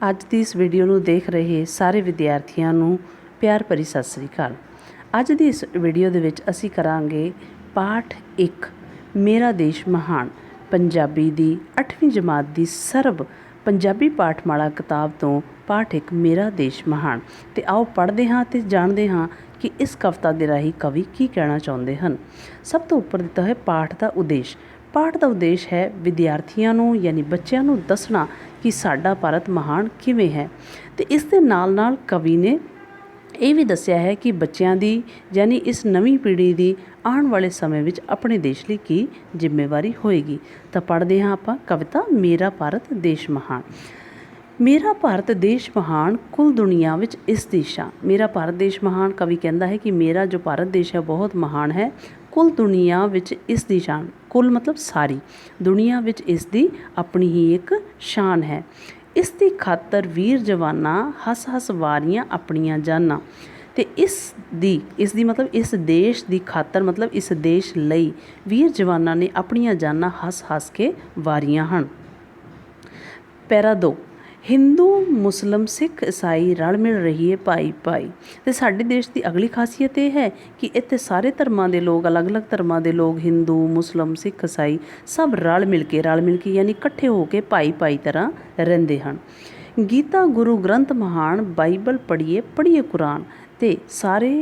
ਅੱਜ ਦੀ ਇਸ ਵੀਡੀਓ ਨੂੰ ਦੇਖ ਰਹੇ ਸਾਰੇ ਵਿਦਿਆਰਥੀਆਂ ਨੂੰ ਪਿਆਰ ਭਰੀ ਸਤਿ ਸ੍ਰੀ ਅਕਾਲ। ਅੱਜ ਦੀ ਇਸ ਵੀਡੀਓ ਦੇ ਵਿੱਚ ਅਸੀਂ ਕਰਾਂਗੇ ਪਾਠ 1 ਮੇਰਾ ਦੇਸ਼ ਮਹਾਨ ਪੰਜਾਬੀ ਦੀ 8ਵੀਂ ਜਮਾਤ ਦੀ ਸਰਬ ਪੰਜਾਬੀ ਪਾਠਮਾਲਾ ਕਿਤਾਬ ਤੋਂ ਪਾਠ 1 ਮੇਰਾ ਦੇਸ਼ ਮਹਾਨ। ਤੇ ਆਓ ਪੜ੍ਹਦੇ ਹਾਂ ਤੇ ਜਾਣਦੇ ਹਾਂ ਕਿ ਇਸ ਕਵਿਤਾ ਦੇ ਰਾਹੀਂ ਕਵੀ ਕੀ ਕਹਿਣਾ ਚਾਹੁੰਦੇ ਹਨ। ਸਭ ਤੋਂ ਉੱਪਰ ਦਿੱਤਾ ਹੈ ਪਾਠ ਦਾ ਉਦੇਸ਼। ਪਾਠ ਦਾ ਉਦੇਸ਼ ਹੈ ਵਿਦਿਆਰਥੀਆਂ ਨੂੰ ਯਾਨੀ ਬੱਚਿਆਂ ਨੂੰ ਦੱਸਣਾ ਕਿ ਸਾਡਾ ਭਾਰਤ ਮਹਾਨ ਕਿਵੇਂ ਹੈ। ਤੇ ਇਸ ਦੇ ਨਾਲ ਨਾਲ ਕਵੀ ਨੇ ਇਹ ਵੀ ਦੱਸਿਆ ਹੈ ਕਿ ਬੱਚਿਆਂ ਦੀ ਯਾਨੀ ਇਸ ਨਵੀਂ ਪੀੜ੍ਹੀ ਦੀ ਆਉਣ ਵਾਲੇ ਸਮੇਂ ਵਿੱਚ ਆਪਣੇ ਦੇਸ਼ ਲਈ ਕੀ ਜ਼ਿੰਮੇਵਾਰੀ ਹੋਏਗੀ। ਤਾਂ ਪੜ੍ਹਦੇ ਹਾਂ ਆਪਾਂ ਕਵਿਤਾ ਮੇਰਾ ਭਾਰਤ ਦੇਸ਼ ਮਹਾਨ। ਮੇਰਾ ਭਾਰਤ ਦੇਸ਼ ਮਹਾਨ ਕੁੱਲ ਦੁਨੀਆ ਵਿੱਚ ਇਸ ਦੀ ਸ਼ਾਨ। ਮੇਰਾ ਭਾਰਤ ਦੇਸ਼ ਮਹਾਨ ਕਵੀ ਕਹਿੰਦਾ ਹੈ ਕਿ ਮੇਰਾ ਜੋ ਭਾਰਤ ਦੇਸ਼ ਹੈ ਬਹੁਤ ਮਹਾਨ ਹੈ। ਕੁੱਲ ਦੁਨੀਆ ਵਿੱਚ ਇਸ ਦੀ ਸ਼ਾਨ, ਕੁੱਲ ਮਤਲਬ ਸਾਰੀ ਦੁਨੀਆ ਵਿੱਚ ਇਸ ਦੀ ਆਪਣੀ ਹੀ ਇੱਕ ਸ਼ਾਨ ਹੈ। ਇਸ ਦੀ ਖਾਤਰ ਵੀਰ ਜਵਾਨਾਂ ਹੱਸ ਹੱਸ ਵਾਰੀਆਂ ਆਪਣੀਆਂ ਜਾਨਾਂ। ਅਤੇ ਇਸ ਦੀ ਮਤਲਬ ਇਸ ਦੇਸ਼ ਦੀ ਖਾਤਰ ਮਤਲਬ ਇਸ ਦੇਸ਼ ਲਈ ਵੀਰ ਜਵਾਨਾਂ ਨੇ ਆਪਣੀਆਂ ਜਾਨਾਂ ਹੱਸ ਹੱਸ ਕੇ ਵਾਰੀਆਂ ਹਨ। ਪੈਰਾ 2 ਹਿੰਦੂ ਮੁਸਲਿਮ ਸਿੱਖ ਈਸਾਈ ਰਲ ਮਿਲ ਰਹੀਏ ਭਾਈ ਭਾਈ। ਅਤੇ ਸਾਡੇ ਦੇਸ਼ ਦੀ ਅਗਲੀ ਖਾਸੀਅਤ ਇਹ ਹੈ ਕਿ ਇੱਥੇ ਸਾਰੇ ਧਰਮਾਂ ਦੇ ਲੋਕ ਅਲੱਗ-ਅਲੱਗ ਧਰਮਾਂ ਦੇ ਲੋਕ ਹਿੰਦੂ ਮੁਸਲਿਮ ਸਿੱਖ ਈਸਾਈ ਸਭ ਰਲ ਮਿਲ ਕੇ ਯਾਨੀ ਇਕੱਠੇ ਹੋ ਕੇ ਭਾਈ ਭਾਈ ਤਰ੍ਹਾਂ ਰਹਿੰਦੇ ਹਨ। ਗੀਤਾ ਗੁਰੂ ਗ੍ਰੰਥ ਮਹਾਨ ਬਾਈਬਲ ਪੜ੍ਹੀਏ ਕੁਰਾਨ। ਅਤੇ ਸਾਰੇ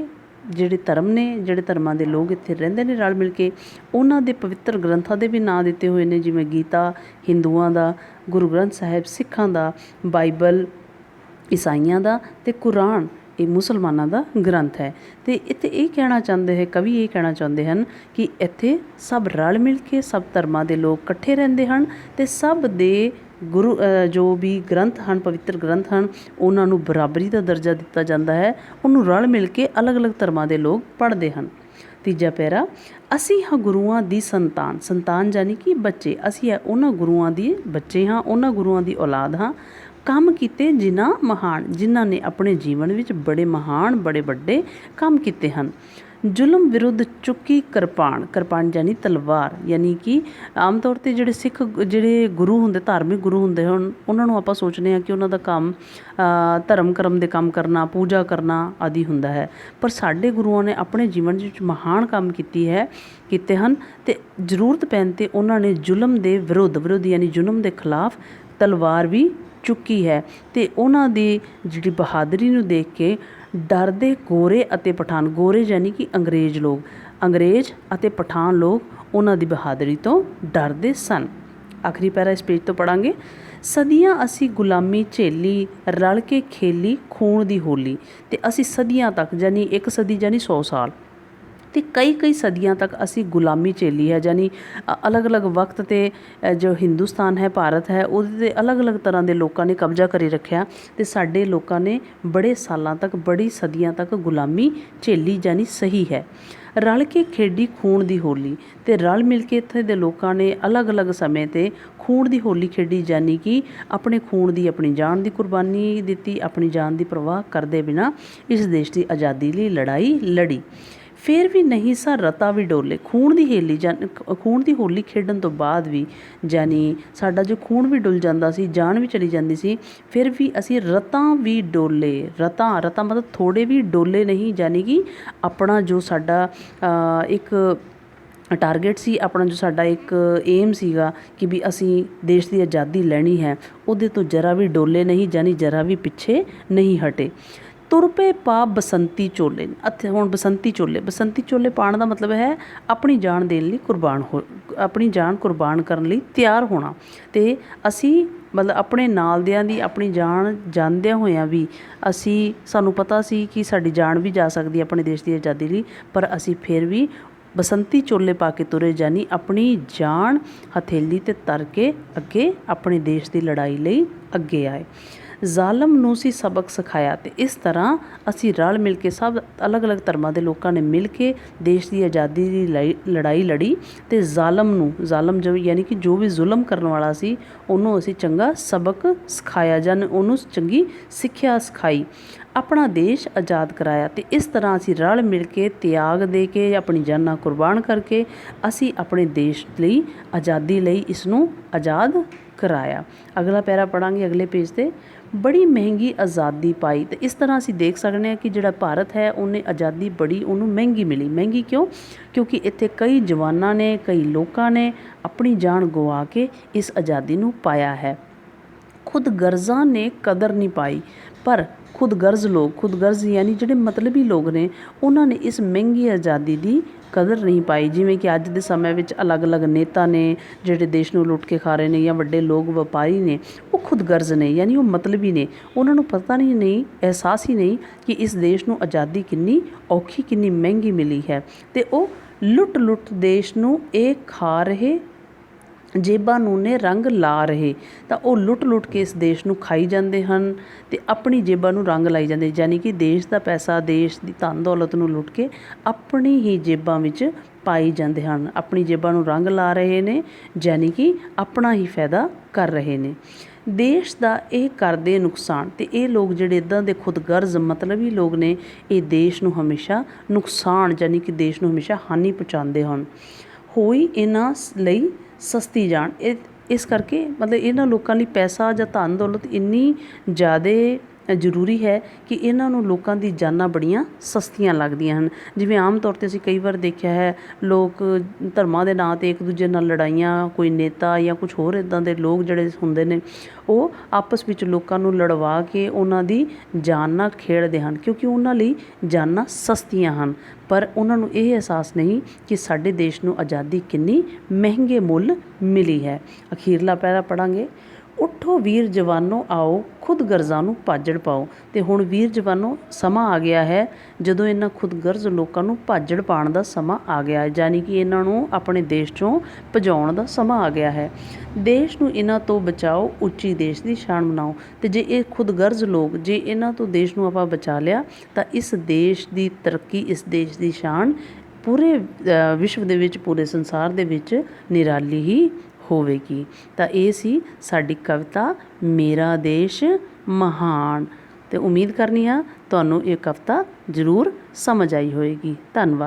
ਜਿਹੜੇ ਧਰਮ ਨੇ ਜਿਹੜੇ ਧਰਮਾਂ ਦੇ ਲੋਕ ਇੱਥੇ ਰਹਿੰਦੇ ਨੇ ਰਲ ਮਿਲ ਕੇ ਉਹਨਾਂ ਦੇ ਪਵਿੱਤਰ ਗ੍ਰੰਥਾਂ ਦੇ ਵੀ ਨਾਂ ਦਿੱਤੇ ਹੋਏ ਨੇ, ਜਿਵੇਂ ਗੀਤਾ ਹਿੰਦੂਆਂ ਦਾ, ਗੁਰੂ ਗ੍ਰੰਥ ਸਾਹਿਬ ਸਿੱਖਾਂ ਦਾ, ਬਾਈਬਲ ਈਸਾਈਆਂ ਦਾ ਅਤੇ ਕੁਰਾਨ ਇਹ ਮੁਸਲਮਾਨਾਂ ਦਾ ਗ੍ਰੰਥ ਹੈ। ਅਤੇ ਇੱਥੇ ਇਹ ਕਹਿਣਾ ਚਾਹੁੰਦੇ ਹੈ ਕਵੀ ਇਹ ਕਹਿਣਾ ਚਾਹੁੰਦੇ ਹਨ ਕਿ ਇੱਥੇ ਸਭ ਰਲ ਮਿਲ ਕੇ ਸਭ ਧਰਮਾਂ ਦੇ ਲੋਕ ਇਕੱਠੇ ਰਹਿੰਦੇ ਹਨ ਅਤੇ ਸਭ ਦੇ ਗੁਰੂ ਜੋ ਵੀ ਗ੍ਰੰਥ ਹਨ ਪਵਿੱਤਰ ਗ੍ਰੰਥ ਹਨ ਉਹਨਾਂ ਨੂੰ ਬਰਾਬਰੀ ਦਾ ਦਰਜਾ ਦਿੱਤਾ ਜਾਂਦਾ ਹੈ। ਉਹਨੂੰ ਰਲ ਮਿਲ ਕੇ ਅਲੱਗ-ਅਲੱਗ ਧਰਮਾਂ ਦੇ ਲੋਕ ਪੜ੍ਹਦੇ ਹਨ। ਤੀਜਾ ਪੈਰਾ ਅਸੀਂ ਹਾਂ ਗੁਰੂਆਂ ਦੀ ਸੰਤਾਨ ਯਾਨੀ ਕਿ ਬੱਚੇ। ਅਸੀਂ ਉਹਨਾਂ ਗੁਰੂਆਂ ਦੀ ਬੱਚੇ ਹਾਂ, ਉਹਨਾਂ ਗੁਰੂਆਂ ਦੀ ਔਲਾਦ ਹਾਂ। ਕੰਮ ਕੀਤੇ ਜਿਨ੍ਹਾਂ ਨੇ ਆਪਣੇ ਜੀਵਨ ਵਿੱਚ ਬੜੇ ਮਹਾਨ ਬੜੇ ਵੱਡੇ ਕੰਮ ਕੀਤੇ ਹਨ। ਜ਼ੁਲਮ ਵਿਰੁੱਧ ਚੁੱਕੀ ਕਿਰਪਾਨ ਯਾਨੀ ਤਲਵਾਰ। ਯਾਨੀ ਕਿ ਆਮ ਤੌਰ 'ਤੇ ਜਿਹੜੇ ਗੁਰੂ ਹੁੰਦੇ ਧਾਰਮਿਕ ਗੁਰੂ ਹੁੰਦੇ ਹਨ ਉਹਨਾਂ ਨੂੰ ਆਪਾਂ ਸੋਚਦੇ ਹਾਂ ਕਿ ਉਹਨਾਂ ਦਾ ਕੰਮ ਧਰਮ ਕਰਮ ਦੇ ਕੰਮ ਕਰਨਾ, ਪੂਜਾ ਕਰਨਾ ਆਦਿ ਹੁੰਦਾ ਹੈ। ਪਰ ਸਾਡੇ ਗੁਰੂਆਂ ਨੇ ਆਪਣੇ ਜੀਵਨ ਵਿੱਚ ਮਹਾਨ ਕੰਮ ਕੀਤੇ ਹਨ ਅਤੇ ਜ਼ਰੂਰਤ ਪੈਣ 'ਤੇ ਉਹਨਾਂ ਨੇ ਜ਼ੁਲਮ ਦੇ ਵਿਰੁੱਧ ਯਾਨੀ ਜ਼ੁਲਮ ਦੇ ਖਿਲਾਫ ਤਲਵਾਰ ਵੀ ਚੁੱਕੀ ਹੈ। ਅਤੇ ਉਹਨਾਂ ਦੀ ਜਿਹੜੀ ਬਹਾਦਰੀ ਨੂੰ ਦੇਖ ਕੇ ਡਰਦੇ ਗੋਰੇ ਅਤੇ ਪਠਾਨ, ਗੋਰੇ ਯਾਨੀ ਕਿ ਅੰਗਰੇਜ਼ ਅਤੇ ਪਠਾਨ ਲੋਕ ਉਹਨਾਂ ਦੀ ਬਹਾਦਰੀ ਤੋਂ ਡਰਦੇ ਸਨ। ਆਖਰੀ ਪੈਰਾ ਇਸ ਪੇਜ ਤੋਂ ਪੜ੍ਹਾਂਗੇ। ਸਦੀਆਂ ਅਸੀਂ ਗੁਲਾਮੀ ਝੇਲੀ ਰਲ ਕੇ ਖੇਲੀ ਖੂਨ ਦੀ ਹੋਲੀ। ਅਤੇ ਅਸੀਂ ਸਦੀਆਂ ਤੱਕ ਯਾਨੀ ਇੱਕ ਸਦੀ ਯਾਨੀ 100 ਸਾਲ ਅਤੇ ਕਈ ਸਦੀਆਂ ਤੱਕ ਅਸੀਂ ਗੁਲਾਮੀ ਝੇਲੀ ਹੈ। ਯਾਨੀ ਅਲੱਗ-ਅਲੱਗ ਵਕਤ 'ਤੇ ਜੋ ਹਿੰਦੁਸਤਾਨ ਹੈ ਭਾਰਤ ਹੈ ਉਹਦੇ 'ਤੇ ਅਲੱਗ-ਅਲੱਗ ਤਰ੍ਹਾਂ ਦੇ ਲੋਕਾਂ ਨੇ ਕਬਜ਼ਾ ਕਰੀ ਰੱਖਿਆ ਅਤੇ ਸਾਡੇ ਲੋਕਾਂ ਨੇ ਬੜੇ ਸਾਲਾਂ ਤੱਕ ਬੜੀ ਸਦੀਆਂ ਤੱਕ ਗੁਲਾਮੀ ਝੇਲੀ ਯਾਨੀ ਸਹੀ ਹੈ। ਰਲ ਕੇ ਖੇਡੀ ਖੂਨ ਦੀ ਹੋਲੀ। ਅਤੇ ਰਲ ਮਿਲ ਕੇ ਇੱਥੇ ਦੇ ਲੋਕਾਂ ਨੇ ਅਲੱਗ-ਅਲੱਗ ਸਮੇਂ 'ਤੇ ਖੂਨ ਦੀ ਹੋਲੀ ਖੇਡੀ ਯਾਨੀ ਕਿ ਆਪਣੇ ਖੂਨ ਦੀ ਆਪਣੀ ਜਾਨ ਦੀ ਕੁਰਬਾਨੀ ਦਿੱਤੀ, ਆਪਣੀ ਜਾਨ ਦੀ ਪਰਵਾਹ ਕਰਦੇ ਬਿਨਾਂ ਇਸ ਦੇਸ਼ ਦੀ ਆਜ਼ਾਦੀ ਲਈ ਲੜਾਈ ਲੜੀ। ਫਿਰ ਵੀ ਨਹੀਂ ਸਾ ਰਤਾ ਵੀ ਡੋਲੇ। ਖੂਨ ਦੀ ਹੋਲੀ ਖੇਡਣ ਤੋਂ ਬਾਅਦ ਵੀ ਯਾਨੀ ਸਾਡਾ ਜੋ ਖੂਨ ਵੀ ਡੁੱਲ ਜਾਂਦਾ ਸੀ, ਜਾਨ ਵੀ ਚਲੀ ਜਾਂਦੀ ਸੀ, ਫਿਰ ਵੀ ਅਸੀਂ ਰਤਾਂ ਵੀ ਡੋਲੇ। ਰਤਾਂ ਮਤਲਬ ਥੋੜ੍ਹੇ ਵੀ ਡੋਲੇ ਨਹੀਂ। ਯਾਨੀ ਕਿ ਆਪਣਾ ਜੋ ਸਾਡਾ ਇੱਕ ਟਾਰਗੇਟ ਸੀ, ਆਪਣਾ ਜੋ ਸਾਡਾ ਇੱਕ ਏਮ ਸੀਗਾ ਕਿ ਵੀ ਅਸੀਂ ਦੇਸ਼ ਦੀ ਆਜ਼ਾਦੀ ਲੈਣੀ ਹੈ, ਉਹਦੇ ਤੋਂ ਜਰਾ ਵੀ ਡੋਲੇ ਨਹੀਂ ਯਾਨੀ ਜਰਾ ਵੀ ਪਿੱਛੇ ਨਹੀਂ ਹਟੇ। ਤੁਰ ਪਏ ਪਾ ਬਸੰਤੀ ਚੋਲੇ। ਅਤੇ ਹੁਣ ਬਸੰਤੀ ਚੋਲੇ ਪਾਉਣ ਦਾ ਮਤਲਬ ਹੈ ਆਪਣੀ ਜਾਨ ਦੇਣ ਲਈ ਆਪਣੀ ਜਾਨ ਕੁਰਬਾਨ ਕਰਨ ਲਈ ਤਿਆਰ ਹੋਣਾ। ਅਤੇ ਅਸੀਂ ਮਤਲਬ ਆਪਣੇ ਨਾਲਦਿਆਂ ਦੀ ਆਪਣੀ ਜਾਨ ਜਾਂਦਿਆਂ ਹੋਇਆਂ ਵੀ ਸਾਨੂੰ ਪਤਾ ਸੀ ਕਿ ਸਾਡੀ ਜਾਨ ਵੀ ਜਾ ਸਕਦੀ ਹੈ ਆਪਣੇ ਦੇਸ਼ ਦੀ ਆਜ਼ਾਦੀ ਲਈ, ਪਰ ਅਸੀਂ ਫਿਰ ਵੀ ਬਸੰਤੀ ਚੋਲੇ ਪਾ ਕੇ ਤੁਰੇ ਯਾਨੀ ਆਪਣੀ ਜਾਨ ਹਥੇਲੀ 'ਤੇ ਧਰ ਕੇ ਅੱਗੇ ਆਪਣੇ ਦੇਸ਼ ਦੀ ਲੜਾਈ ਲਈ ਅੱਗੇ ਆਏ। ਜ਼ਾਲਮ ਨੂੰ ਸੀ ਸਬਕ ਸਿਖਾਇਆ। ਅਤੇ ਇਸ ਤਰ੍ਹਾਂ ਅਸੀਂ ਰਲ ਮਿਲ ਕੇ ਸਭ ਅਲੱਗ-ਅਲੱਗ ਧਰਮਾਂ ਦੇ ਲੋਕਾਂ ਨੇ ਮਿਲ ਕੇ ਦੇਸ਼ ਦੀ ਆਜ਼ਾਦੀ ਦੀ ਲੜਾਈ ਲੜੀ ਅਤੇ ਜ਼ਾਲਮ ਜੋ ਯਾਨੀ ਕਿ ਜੋ ਵੀ ਜ਼ੁਲਮ ਕਰਨ ਵਾਲਾ ਸੀ ਉਹਨੂੰ ਅਸੀਂ ਚੰਗਾ ਸਬਕ ਸਿਖਾਇਆ ਉਹਨੂੰ ਚੰਗੀ ਸਿੱਖਿਆ ਸਿਖਾਈ, ਆਪਣਾ ਦੇਸ਼ ਆਜ਼ਾਦ ਕਰਾਇਆ। ਅਤੇ ਇਸ ਤਰ੍ਹਾਂ ਅਸੀਂ ਰਲ ਮਿਲ ਕੇ ਤਿਆਗ ਦੇ ਕੇ ਆਪਣੀ ਜਾਨਾਂ ਕੁਰਬਾਨ ਕਰਕੇ ਅਸੀਂ ਆਪਣੇ ਦੇਸ਼ ਲਈ ਆਜ਼ਾਦੀ ਲਈ ਇਸ ਨੂੰ ਆਜ਼ਾਦ कराया। अगला पैरा पढ़ांगे अगले पेज ते, बड़ी महंगी आज़ादी पाई। तो इस तरह असीं देख सकते हैं कि जिहड़ा भारत है उन्हें आज़ादी बड़ी उन्होंने महंगी मिली। महंगी क्यों? क्योंकि इत्थे कई जवानों ने कई लोगों ने अपनी जान गवा के इस आज़ादी नूं पाया है। खुद गर्ज़ां ने कदर नहीं पाई, पर खुद गर्ज़ यानी जिहड़े मतलबी लोग ने उन्होंने इस महंगी आज़ादी की कदर नहीं पाई। जिवें कि अज दे समय विच अलग अलग नेता ने जिहड़े देश नूं लुट के खा रहे ने, या वड्डे लोग व्यापारी ने, वो खुद गर्ज़ ने यानी वो मतलबी ने। उन्होंने पता नहीं एहसास ही नहीं कि इस देश नूं आज़ादी कितनी औखी कितनी महंगी मिली है। तो वो लुट देश नूं ये खा रहे, जेबां नूं ने रंग ला रहे। तो वो लुट के इस देश नूं खाई जाते हैं तो अपनी जेबां नूं रंग लाई जाते, यानी कि देश का पैसा देश की धन दौलत नूं लुट के अपनी ही जेबां विच पाई जाते हैं, अपनी जेबां नूं रंग ला रहे ने, यानी कि अपना ही फायदा कर रहे ने। देश का ये करदे नुकसान, तो ये लोग जिहड़े इदां दे खुद गर्ज मतलबी लोग ने, ये देश नूं हमेशा नुकसान यानी कि देश नूं हमेशा हानि पहुँचाते हैं। होई इन्हां लई सस्ती जान, इस करके मतलब इन्हां लोकां लई पैसा जां धन दौलत इन्नी ज़्यादा जरूरी है कि इन्हां नूं लोकां दी जानां बड़ियां सस्तियां लगदियां हन। जिवें आम तौर ते असीं कई बार देखिया है, लोग धर्मां दे नां ते एक दूजे नाल लड़ाइयां, कोई नेता या कुछ होर इदां दे लोग जिहड़े हुंदे ने ਉਹ आपस ਵਿੱਚ ਲੋਕਾਂ ਨੂੰ ਲੜਵਾ ਕੇ ਉਹਨਾਂ ਦੀ ਜਾਨ ਨਾਲ ਖੇਡਦੇ ਹਨ, ਕਿਉਂਕਿ ਉਹਨਾਂ ਲਈ ਜਾਨਾਂ ਸਸਤੀਆਂ ਹਨ। ਪਰ ਉਹਨਾਂ ਨੂੰ ਇਹ ਅਹਿਸਾਸ ਨਹੀਂ ਕਿ ਸਾਡੇ ਦੇਸ਼ ਨੂੰ ਆਜ਼ਾਦੀ ਕਿੰਨੀ ਮਹਿੰਗੇ ਮੁੱਲ ਮਿਲੀ ਹੈ। ਅਖੀਰਲਾ ਪੈਰਾ ਪੜਾਂਗੇ, ਉੱਠੋ ਵੀਰ ਜਵਾਨੋ ਆਓ ਖੁਦ ਗਰਜ਼ਾਂ ਨੂੰ ਭਾਜੜ ਪਾਓ। ਤੇ ਹੁਣ ਵੀਰ ਜਵਾਨੋ ਸਮਾਂ ਆ ਗਿਆ ਹੈ ਜਦੋਂ ਇਹਨਾਂ ਖੁਦਗਰਜ਼ ਲੋਕਾਂ ਨੂੰ ਭਾਜੜ ਪਾਉਣ ਦਾ ਸਮਾਂ ਆ ਗਿਆ ਹੈ, ਯਾਨੀ ਕਿ ਇਹਨਾਂ ਨੂੰ ਆਪਣੇ ਦੇਸ਼ 'ਚੋਂ ਭਜਾਉਣ ਦਾ ਸਮਾਂ ਆ ਗਿਆ ਹੈ। ਦੇਸ਼ ਨੂੰ ਇਹਨਾਂ ਤੋਂ ਬਚਾਓ, ਉੱਚੀ ਦੇਸ਼ ਦੀ ਸ਼ਾਨ ਬਣਾਓ। ਤੇ ਜੇ ਇਹ ਖੁਦਗਰਜ਼ ਲੋਕ ਜੇ ਇਹਨਾਂ ਤੋਂ ਦੇਸ਼ ਨੂੰ ਆਪਾਂ ਬਚਾ ਲਿਆ ਤਾਂ ਇਸ ਦੇਸ਼ ਦੀ ਤਰੱਕੀ, ਇਸ ਦੇਸ਼ ਦੀ ਸ਼ਾਨ ਪੂਰੇ ਵਿਸ਼ਵ ਦੇ ਵਿੱਚ, ਪੂਰੇ ਸੰਸਾਰ ਦੇ ਵਿੱਚ ਨਿਰਾਲੀ ਹੀ ਹੋਵੇਗੀ। ਤਾਂ ਇਹ ਸੀ ਸਾਡੀ ਕਵਿਤਾ ਮੇਰਾ ਦੇਸ਼ ਮਹਾਨ। ਤੇ ਉਮੀਦ ਕਰਨੀ ਆ ਤੁਹਾਨੂੰ ਇਹ ਕਵਿਤਾ ਜ਼ਰੂਰ ਸਮਝ ਆਈ ਹੋਏਗੀ। ਧੰਨਵਾਦ।